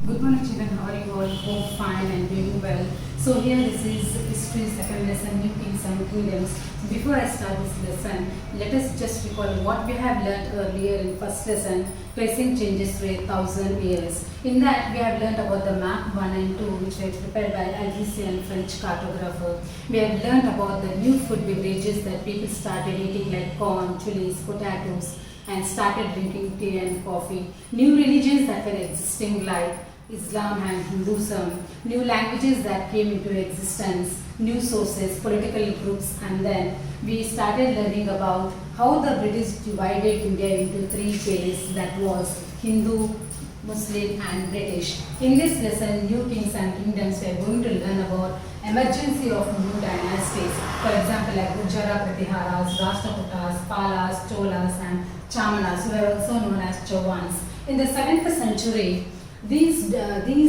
Good morning, children. How are you all? Hope fine and doing well. So here this is history second lesson, new kings and kingdoms. Before I start this lesson, let us just recall what we have learnt earlier in first lesson, tracing changes through 1,000 years. In that we have learnt about the map 1 and 2, which were prepared by Algerian French cartographer. We have learnt about the new food beverages that people started eating, like corn, chilies, potatoes, and started drinking tea and coffee. New religions that were existing, like Islam and Hinduism, new languages that came into existence, new sources, political groups, and then we started learning about how the British divided India into three phases, that was Hindu, Muslim and British. In this lesson, new kings and kingdoms, we are going to learn about emergency of new dynasties. For example, like Gujara Pratiharas, Rashtrakutas, Palas, Cholas and Chamanas, who are also known as Chauvans. In the 7th century, these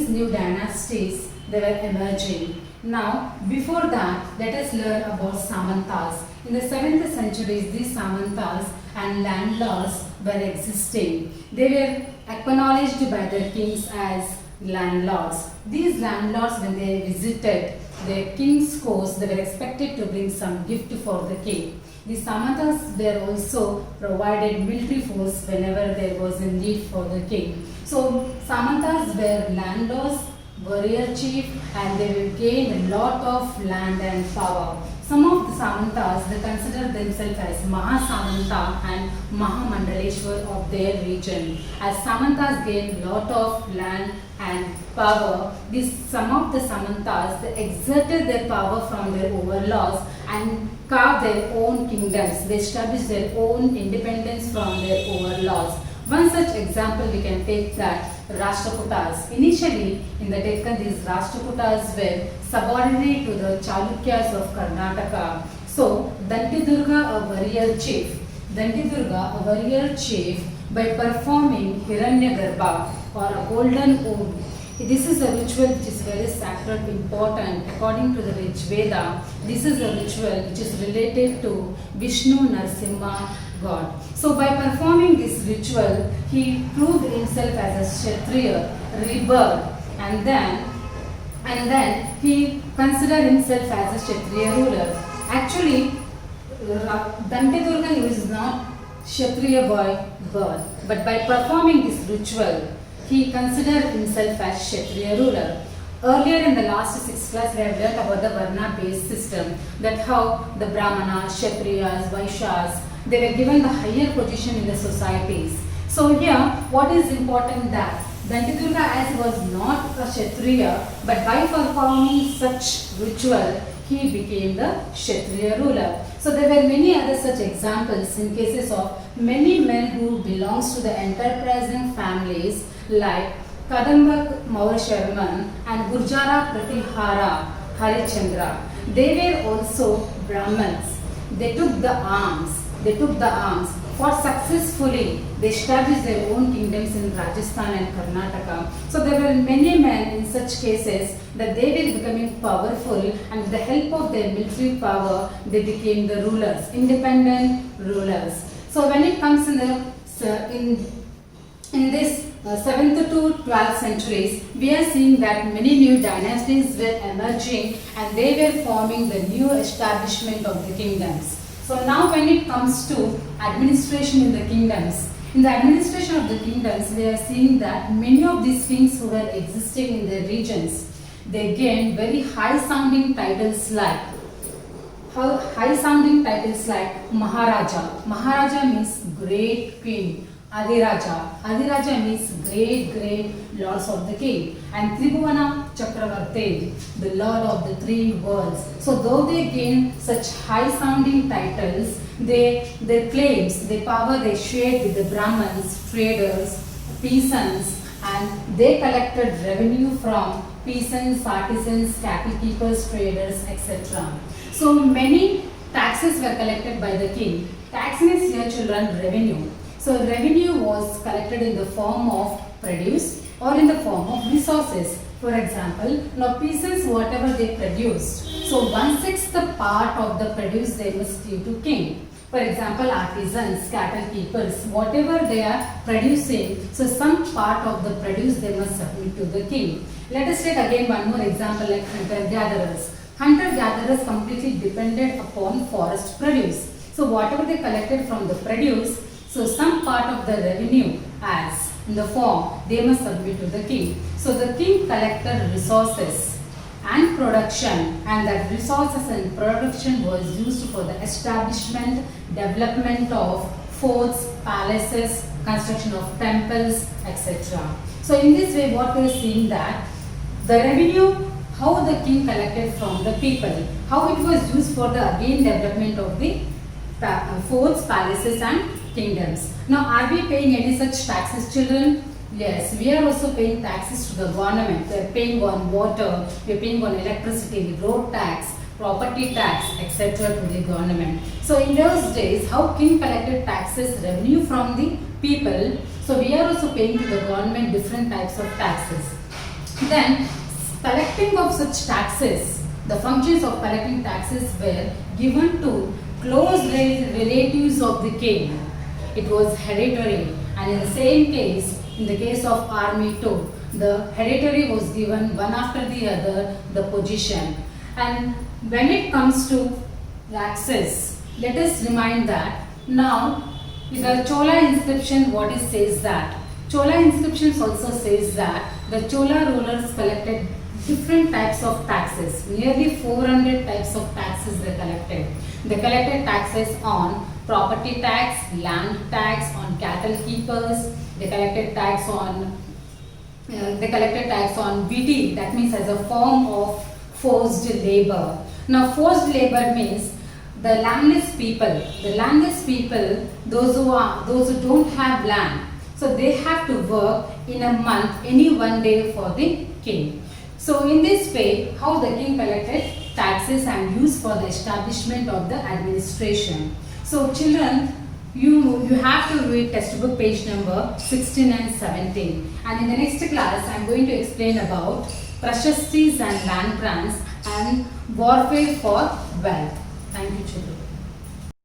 new dynasties, they were emerging. Now, before that, let us learn about Samantas. In the 7th century, these Samantas and landlords were existing. They were acknowledged by their kings as landlords. These landlords, when they visited their king's courts, they were expected to bring some gift for the king. The Samantas were also provided military force whenever there was a need for the king. So Samantas were landlords, warrior chief, and they will gain a lot of land and power. Some of the Samantas, they consider themselves as Mahasamanta and Mahamandaleshwar of their region. As Samantas gained a lot of land and power, some of the Samantas, they exerted their power from their overlords and carved their own kingdoms. They established their own independence from their overlords. One such example we can take that Rashtrakutas. Initially in the Deccan, these Rashtrakutas were subordinate to the Chalukyas of Karnataka. So Dantidurga, a warrior chief, by performing Hiranyagarbha or a golden ode. This is a ritual which is very sacred, important. According to the Rig Veda, this is a ritual which is related to Vishnu Narsimha God. So by performing this ritual, he proved himself as a Kshatriya, rebirth, and then he considered himself as a Kshatriya ruler. Actually, Dantidurga was not Kshatriya by birth, but by performing this ritual, he considered himself as Kshatriya ruler. Earlier in the last 6th class, we have learnt about the Varna-based system, that how the Brahmanas, Kshatriyas, Vaishyas, they were given the higher position in the societies. So here, what is important that Dantidurga, as was not a Kshatriya, but by performing such ritual, he became the Kshatriya ruler. So there were many other such examples in cases of many men who belongs to the enterprising families, like Kadamba Maurasharman and Gurjara Pratihara Harichandra. They were also Brahmins. They took the arms. For successfully, they established their own kingdoms in Rajasthan and Karnataka. So there were many men in such cases that they were becoming powerful, and with the help of their military power, they became the rulers, independent rulers. So when it comes in this 7th to 12th centuries, we are seeing that many new dynasties were emerging and they were forming the new establishment of the kingdoms. So now when it comes to administration in the kingdoms, in the administration of the kingdoms, we are seeing that many of these kings who were existing in their regions, they gained very high-sounding titles like Maharaja. Maharaja means great king. Adiraja means great lords of the king. And Tribhuvana Chakravarti, the lord of the three worlds. So though they gained such high sounding titles, their claims, their power they shared with the Brahmins, traders, peasants, and they collected revenue from peasants, artisans, cattle keepers, traders, etc. So many taxes were collected by the king. Tax means here, children, revenue. So revenue was collected in the form of produce or in the form of resources. For example, now peasants, whatever they produced, so 1/6 part of the produce they must give to king. For example, artisans, cattle keepers, whatever they are producing, so some part of the produce they must submit to the king. Let us take again one more example like hunter-gatherers. Hunter-gatherers completely depended upon forest produce. So whatever they collected from the produce, so some part of the revenue as in the form they must submit to the king. So the king collected resources and production, and that resources and production was used for the establishment, development of forts, palaces, construction of temples, etc. So in this way what we are seeing that the revenue, how the king collected from the people, how it was used for the again development of the forts, palaces and kingdoms. Now are we paying any such taxes, children? Yes, we are also paying taxes to the government. We are paying on water, we are paying on electricity, road tax, property tax, etc. to the government. So in those days, how king collected taxes, revenue from the people. So we are also paying to the government different types of taxes. Then collecting of such taxes, the functions of collecting taxes were given to close relatives of the king. It was hereditary, and in the same case, in the case of army too, the hereditary was given one after the other the position. And when it comes to taxes, let us remind that now the Chola inscription what it says that Chola inscriptions also says that the Chola rulers collected different types of taxes. Nearly 400 types of taxes they collected. They collected taxes on property tax, land tax, on cattle keepers. They collected tax on VT, that means as a form of forced labor. Now forced labor means the landless people. The landless people, those who don't have land, so they have to work in a month, any one day for the king. So in this way, how the king collected taxes and used for the establishment of the administration. So children, you have to read textbook page number 16 and 17. And in the next class, I am going to explain about prashastis and land grants and warfare for wealth. Thank you, children.